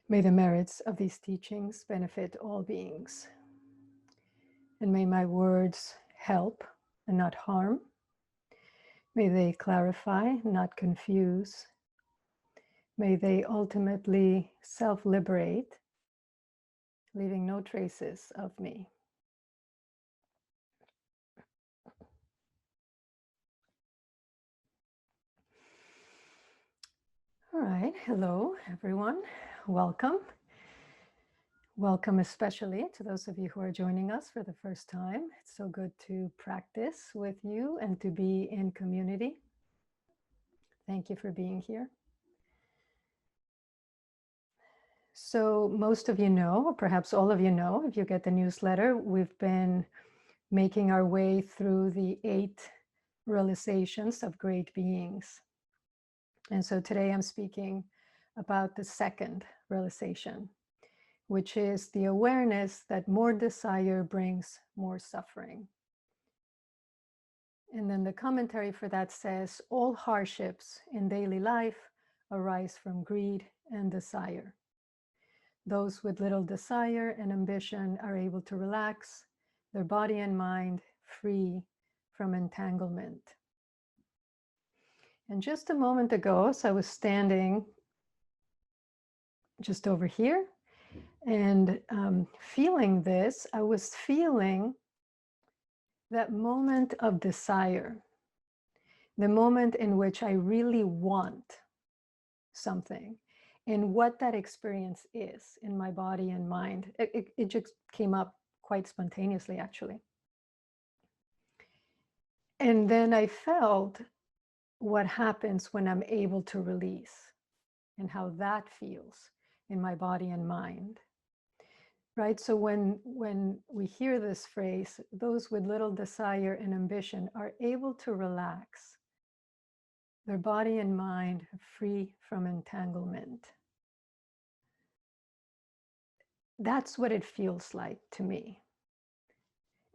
May the merits of these teachings benefit all beings. And may my words help and not harm. May they clarify, not confuse. May they ultimately self-liberate, leaving no traces of me. All right, hello everyone, welcome. Welcome especially to those of you who are joining us for the first time. It's so good to practice with you and to be in community. Thank you for being here. So most of you know, or perhaps all of you know, if you get the newsletter, we've been making our way through the 8 realizations of great beings. And so today I'm speaking about the second realization, which is the awareness that more desire brings more suffering. And then the commentary for that says, all hardships in daily life arise from greed and desire. Those with little desire and ambition are able to relax their body and mind free from entanglement. And just a moment ago, so I was standing just over here and feeling this, I was feeling that moment of desire, the moment in which I really want something, and what that experience is in my body and mind. It just came up quite spontaneously, actually. And then I felt what happens when I'm able to release and how that feels in my body and mind. Right? So when we hear this phrase, those with little desire and ambition are able to relax their body and mind free from entanglement. That's what it feels like to me.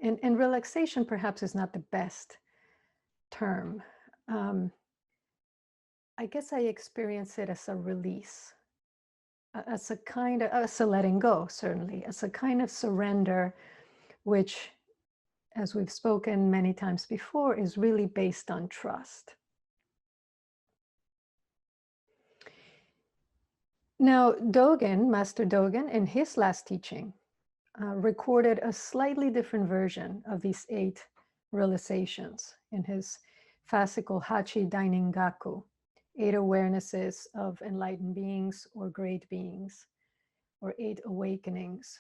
And relaxation perhaps is not the best term. I guess I experience it as a release, as a kind of, as a letting go, certainly, as a kind of surrender, which, as we've spoken many times before, is really based on trust. Now, Dogen, Master Dogen, in his last teaching, recorded a slightly different version of these 8 realizations in his fascicle Hachi Dainingaku, 8 awarenesses of enlightened beings or great beings, or 8 awakenings.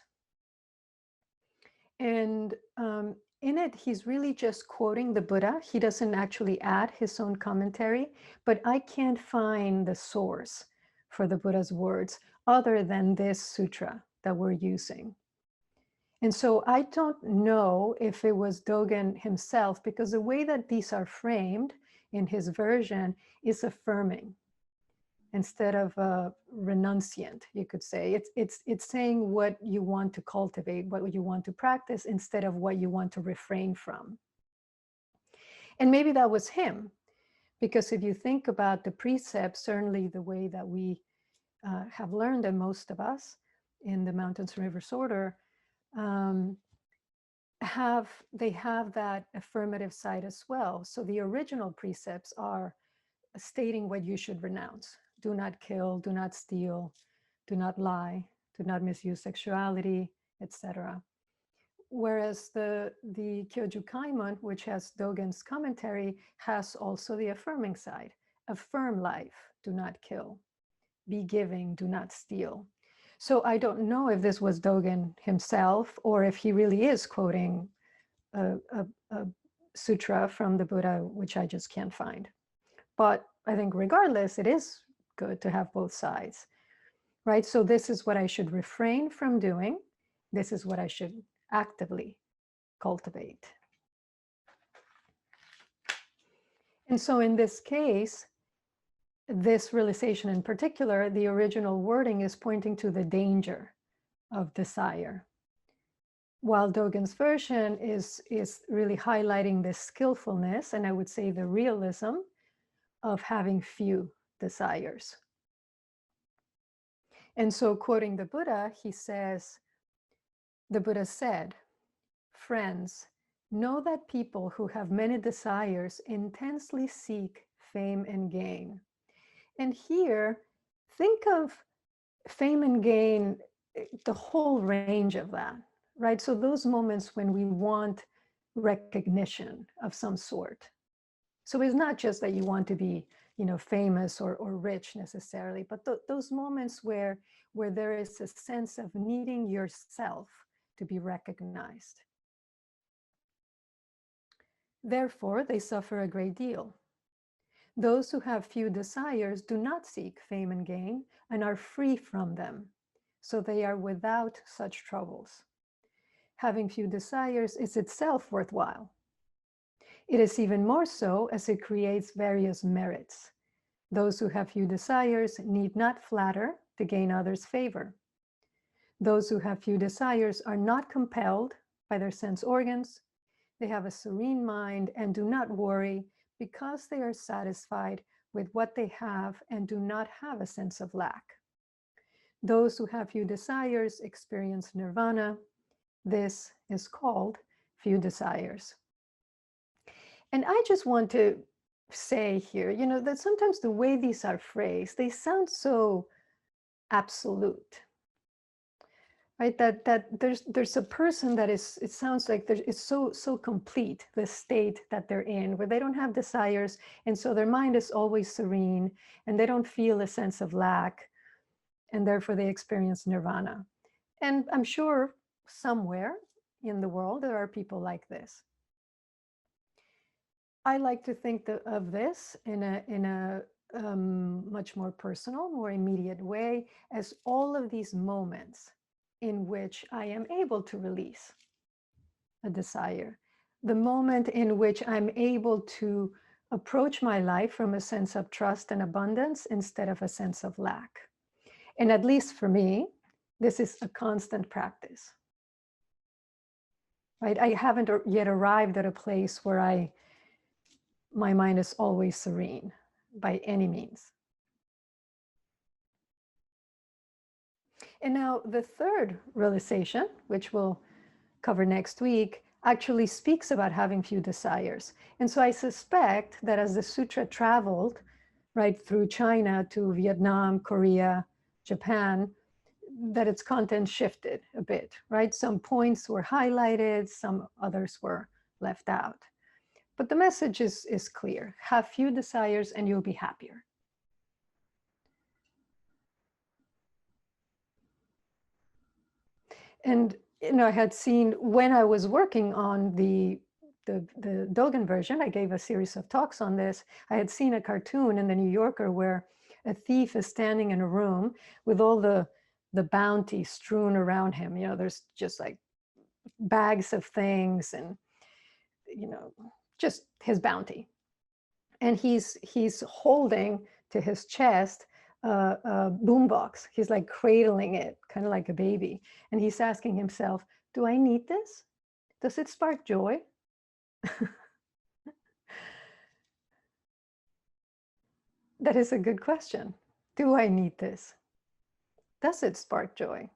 And in it, he's really just quoting the Buddha. He doesn't actually add his own commentary, but I can't find the source for the Buddha's words other than this sutra that we're using. And so I don't know if it was Dogen himself, because the way that these are framed in his version is affirming instead of renunciant, you could say. It's saying what you want to cultivate, what you want to practice, instead of what you want to refrain from. And maybe that was him, because if you think about the precepts, certainly the way that we have learned, and most of us in the Mountains and Rivers Order, they have that affirmative side as well. So the original precepts are stating what you should renounce. Do not kill, do not steal, do not lie, do not misuse sexuality, etc. Whereas the Kyoju Kaimon, which has Dogen's commentary, has also the affirming side. Affirm life, do not kill. Be giving, do not steal. So I don't know if this was Dogen himself, or if he really is quoting a sutra from the Buddha, which I just can't find. But I think regardless, it is good to have both sides, right? So this is what I should refrain from doing. This is what I should actively cultivate. And so in this case, this realization in particular, the original wording is pointing to the danger of desire, while Dogen's version is really highlighting the skillfulness, and I would say the realism, of having few desires. And so, quoting the Buddha, he says, the Buddha said, "Friends, know that people who have many desires intensely seek fame and gain." And here, think of fame and gain, the whole range of that, right? So those moments when we want recognition of some sort. So it's not just that you want to be, famous or rich necessarily, but those moments where there is a sense of needing yourself to be recognized. Therefore, they suffer a great deal. Those who have few desires do not seek fame and gain and are free from them, so they are without such troubles. Having few desires is itself worthwhile. It is even more so as it creates various merits. Those who have few desires need not flatter to gain others' favor. Those who have few desires are not compelled by their sense organs. They have a serene mind and do not worry because they are satisfied with what they have and do not have a sense of lack. Those who have few desires experience nirvana. This is called few desires. And I just want to say here, that sometimes the way these are phrased, they sound so absolute, right? That there's a person that is, it sounds like it's so complete, the state that they're in, where they don't have desires, and so their mind is always serene, and they don't feel a sense of lack, and therefore they experience nirvana. And I'm sure somewhere in the world there are people like this. I like to think of this in a much more personal, more immediate way, as all of these moments in which I am able to release a desire, the moment in which I'm able to approach my life from a sense of trust and abundance instead of a sense of lack. And at least for me, this is a constant practice, right? I haven't yet arrived at a place where my mind is always serene by any means. And now the third realization, which we'll cover next week, actually speaks about having few desires. And so I suspect that as the sutra traveled right through China to Vietnam, Korea, Japan, that its content shifted a bit, right? Some points were highlighted, some others were left out. But the message is clear. Have few desires and you'll be happier. And I had seen, when I was working on the Dogen version, I gave a series of talks on this. I had seen a cartoon in the New Yorker where a thief is standing in a room with all the bounty strewn around him. There's just like bags of things and just his bounty. And he's holding to his chest a boombox. He's like cradling it, kind of like a baby. And he's asking himself, do I need this? Does it spark joy? That is a good question. Do I need this? Does it spark joy?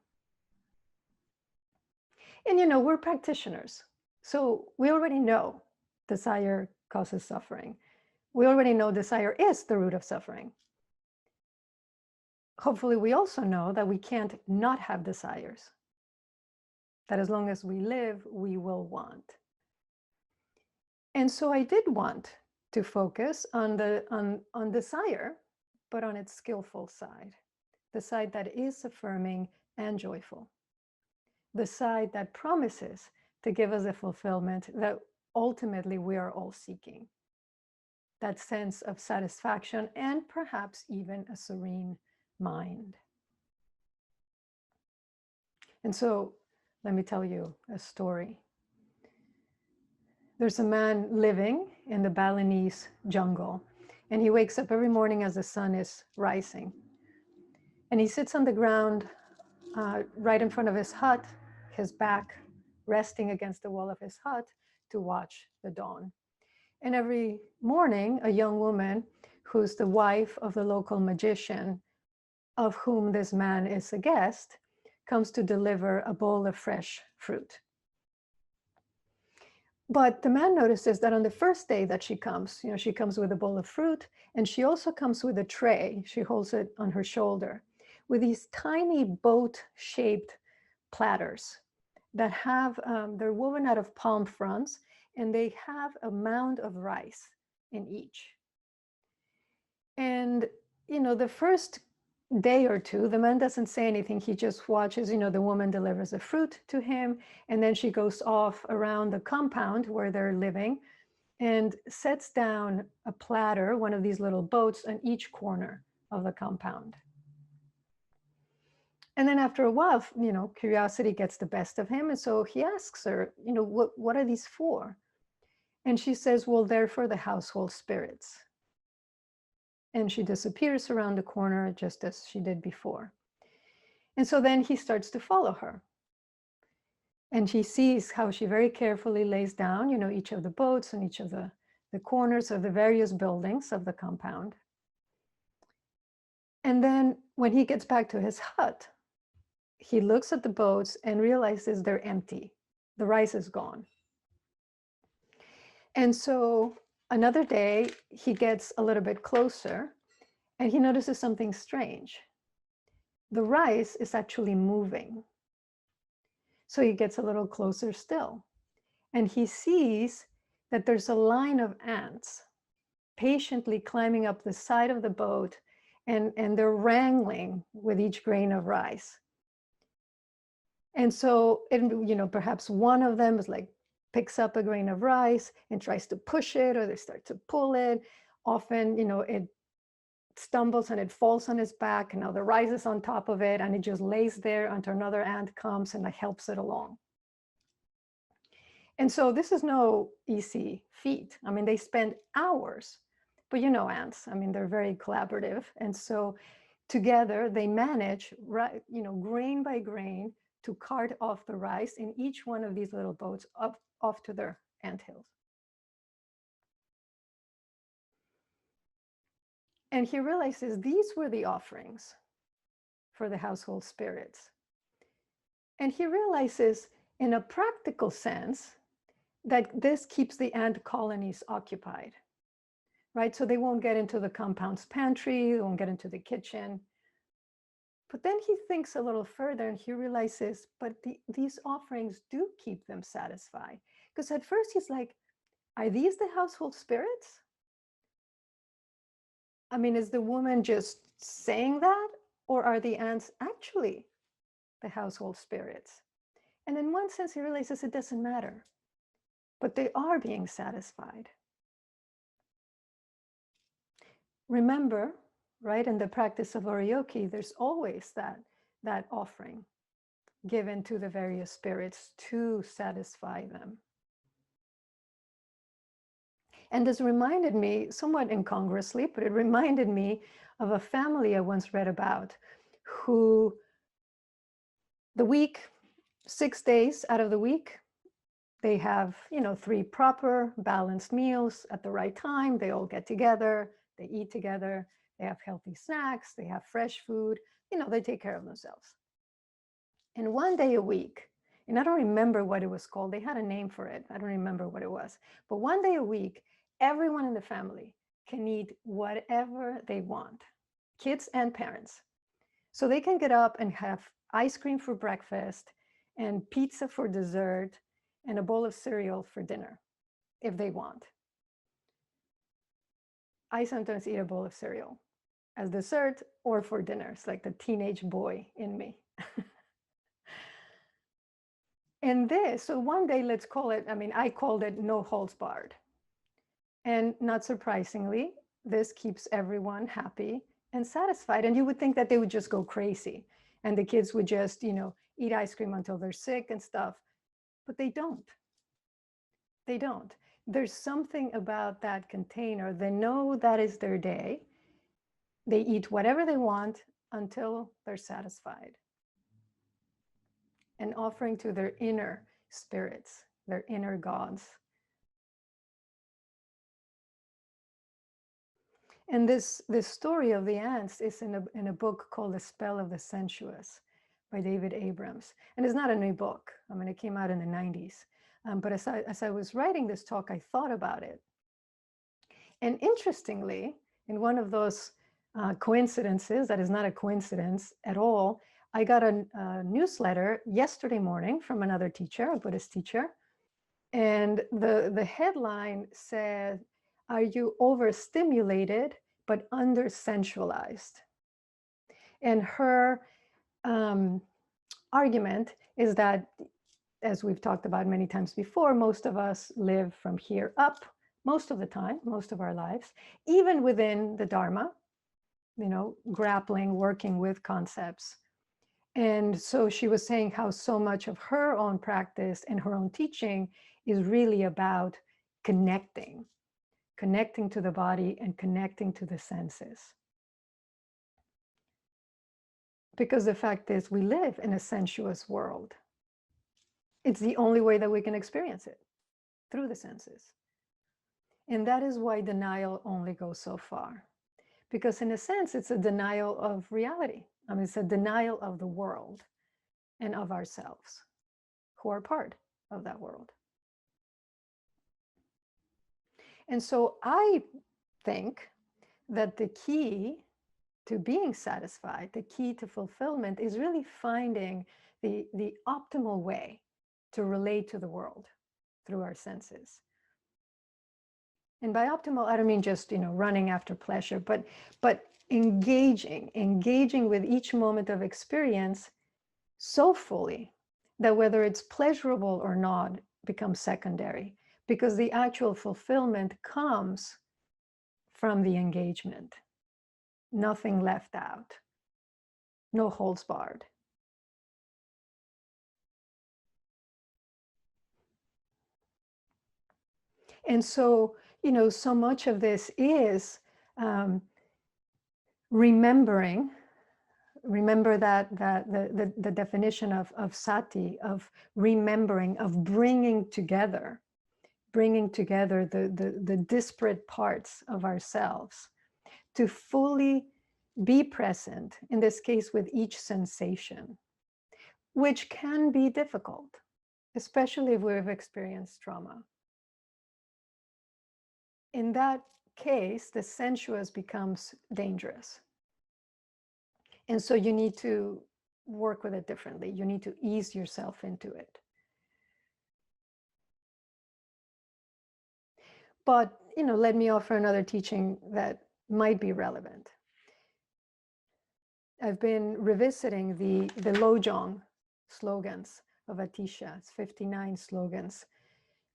And we're practitioners. So we already know desire causes suffering. We already know desire is the root of suffering. Hopefully, we also know that we can't not have desires, that as long as we live, we will want. And so I did want to focus on desire, but on its skillful side, the side that is affirming and joyful, the side that promises to give us a fulfillment that ultimately we are all seeking, that sense of satisfaction and perhaps even a serene mind. And so let me tell you a story. There's a man living in the Balinese jungle, and he wakes up every morning as the sun is rising. And he sits on the ground right in front of his hut, his back resting against the wall of his hut, to watch the dawn. And every morning, a young woman who's the wife of the local magician of whom this man is a guest, comes to deliver a bowl of fresh fruit. But the man notices that on the first day that she comes, she comes with a bowl of fruit, and she also comes with a tray. She holds it on her shoulder with these tiny boat-shaped platters that have, they're woven out of palm fronds, and they have a mound of rice in each. And, the first day or two, the man doesn't say anything. He just watches, the woman delivers the fruit to him, and then she goes off around the compound where they're living and sets down a platter, one of these little boats, on each corner of the compound. And then after a while, curiosity gets the best of him. And so he asks her, what are these for? And she says, well, they're for the household spirits. And she disappears around the corner just as she did before. And so then he starts to follow her. And he sees how she very carefully lays down, each of the boats and each of the corners of the various buildings of the compound. And then when he gets back to his hut, he looks at the boats and realizes they're empty. The rice is gone. And so another day, he gets a little bit closer and he notices something strange. The rice is actually moving. So he gets a little closer still. And he sees that there's a line of ants patiently climbing up the side of the boat, and they're wrangling with each grain of rice. And so, perhaps one of them is like, picks up a grain of rice and tries to push it, or they start to pull it. Often, it stumbles and it falls on its back, and now the rice is on top of it, and it just lays there until another ant comes and helps it along. And so this is no easy feat. I mean, they spend hours, but ants, they're very collaborative. And so together they manage, grain by grain, to cart off the rice in each one of these little boats up off to their anthills. And he realizes these were the offerings for the household spirits. And he realizes, in a practical sense, that this keeps the ant colonies occupied, right? So they won't get into the compound's pantry, they won't get into the kitchen. But then he thinks a little further and he realizes, but these offerings do keep them satisfied. Because at first he's like, are these the household spirits? Is the woman just saying that? Or are the ants actually the household spirits? And in one sense, he realizes it doesn't matter, but they are being satisfied. Remember, right, in the practice of oryoki, there's always that offering given to the various spirits to satisfy them. And this reminded me, somewhat incongruously, but it reminded me of a family I once read about who, 6 days out of the week, they have, 3 proper balanced meals at the right time. They all get together, they eat together, they have healthy snacks, they have fresh food, they take care of themselves. And one day a week, and I don't remember what it was called, they had a name for it, I don't remember what it was, but one day a week, everyone in the family can eat whatever they want, kids and parents. So they can get up and have ice cream for breakfast and pizza for dessert and a bowl of cereal for dinner, if they want. I sometimes eat a bowl of cereal as dessert or for dinner. It's like the teenage boy in me. And so one day, let's call it, I called it no holds barred. And not surprisingly, this keeps everyone happy and satisfied. And you would think that they would just go crazy and the kids would just, eat ice cream until they're sick and stuff, but they don't. They don't. There's something about that container. They know that is their day. They eat whatever they want until they're satisfied. And offering to their inner spirits, their inner gods. And this story of the ants is in a book called The Spell of the Sensuous by David Abrams. And it's not a new book. I mean, it came out in the 90s. But as I was writing this talk, I thought about it. And interestingly, in one of those coincidences, that is not a coincidence at all, I got a newsletter yesterday morning from another teacher, a Buddhist teacher. And the headline said, "Are you overstimulated but under-sensualized?" And her argument is that, as we've talked about many times before, most of us live from here up most of the time, most of our lives, even within the Dharma, grappling, working with concepts. And so she was saying how so much of her own practice and her own teaching is really about connecting to the body and connecting to the senses. Because the fact is, we live in a sensuous world. It's the only way that we can experience it, through the senses. And that is why denial only goes so far. Because in a sense, it's a denial of reality. I mean, it's a denial of the world and of ourselves, who are part of that world. And so I think that the key to being satisfied, the key to fulfillment, is really finding the optimal way to relate to the world through our senses. And by optimal, I don't mean just running after pleasure, but engaging with each moment of experience so fully that whether it's pleasurable or not becomes secondary, because the actual fulfillment comes from the engagement. Nothing left out, no holds barred. And so, so much of this is remember that the definition of sati, of remembering, of bringing together the disparate parts of ourselves to fully be present, in this case with each sensation, which can be difficult, especially if we've experienced trauma. In that case, the sensuous becomes dangerous. And so you need to work with it differently. You need to ease yourself into it. But, let me offer another teaching that might be relevant. I've been revisiting the Lojong slogans of Atisha. It's 59 slogans,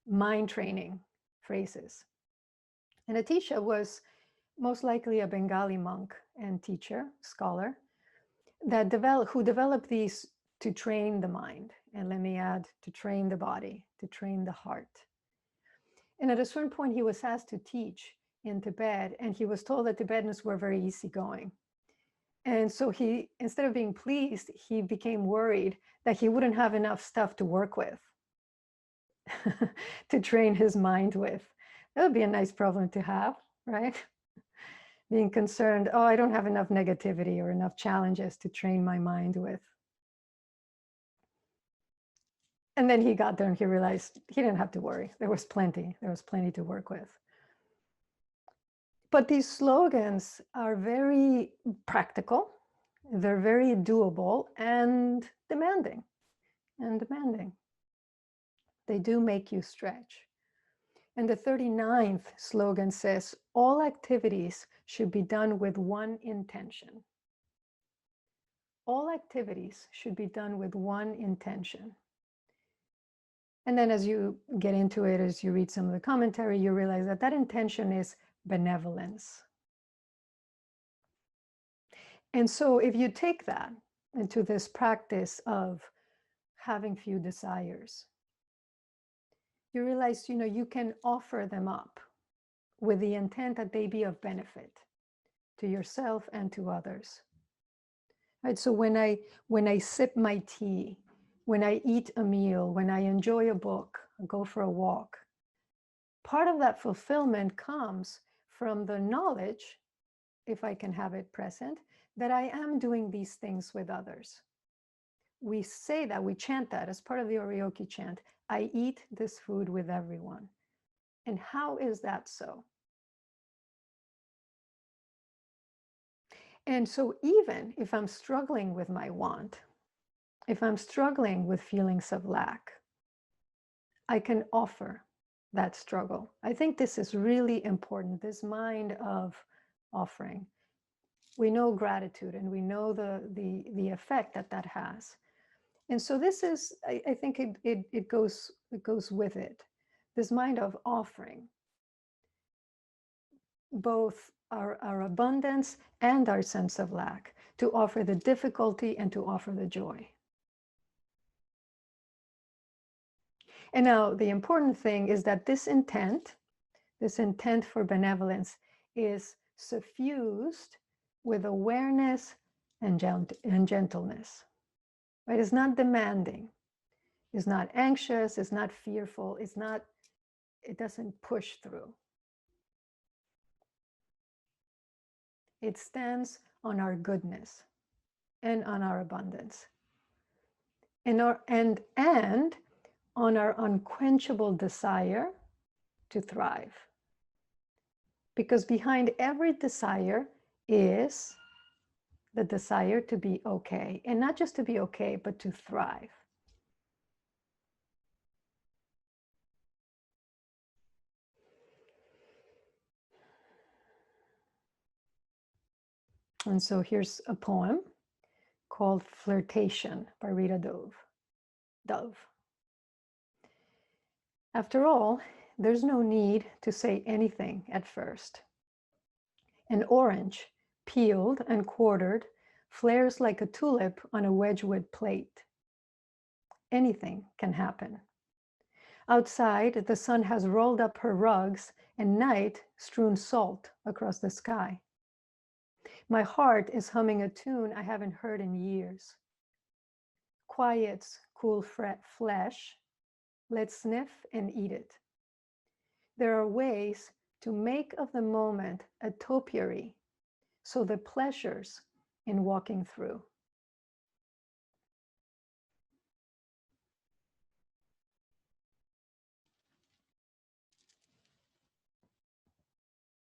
mind training phrases. And Atisha was most likely a Bengali monk and teacher, scholar, who developed these to train the mind. And let me add, to train the body, to train the heart. And at a certain point, he was asked to teach in Tibet, and he was told that Tibetans were very easygoing. And so he, instead of being pleased, he became worried that he wouldn't have enough stuff to work with, to train his mind with. That would be a nice problem to have, right? Being concerned, oh, I don't have enough negativity or enough challenges to train my mind with. And then he got there and he realized he didn't have to worry. There was plenty to work with. But these slogans are very practical. They're very doable and demanding. They do make you stretch. And the 39th slogan says, all activities should be done with one intention. All activities should be done with one intention. And then as you get into it, as you read some of the commentary, you realize that that intention is benevolence. And so if you take that into this practice of having few desires, you realize, you can offer them up with the intent that they be of benefit to yourself and to others. Right? So when I sip my tea, when I eat a meal, when I enjoy a book, go for a walk, part of that fulfillment comes from the knowledge if I can have it present, that I am doing these things with others. We say that, we chant that as part of the Oryoki chant. I eat this food with everyone. And how is that so? And so even if I'm struggling with my want, if I'm struggling with feelings of lack, I can offer that struggle. I think this is really important, this mind of offering. We know gratitude and we know the effect that that has. And so this is, I think it goes with it. This mind of offering both our abundance and our sense of lack, to offer the difficulty and to offer the joy. And now the important thing is that this intent for benevolence is suffused with awareness and gentleness. Right? It's not demanding, it's not anxious, it's not fearful, it doesn't push through. It stands on our goodness and on our abundance, and on our unquenchable desire to thrive. Because behind every desire is the desire to be okay, and not just to be okay, but to thrive. And so here's a poem called Flirtation by Rita Dove. After all, there's no need to say anything at first. An orange, peeled and quartered, flares like a tulip on a Wedgwood plate. Anything can happen. Outside, the sun has rolled up her rugs and night strewn salt across the sky. My heart is humming a tune I haven't heard in years. Quiet's cool flesh, let's sniff and eat it. There are ways to make of the moment a topiary, so the pleasures in walking through.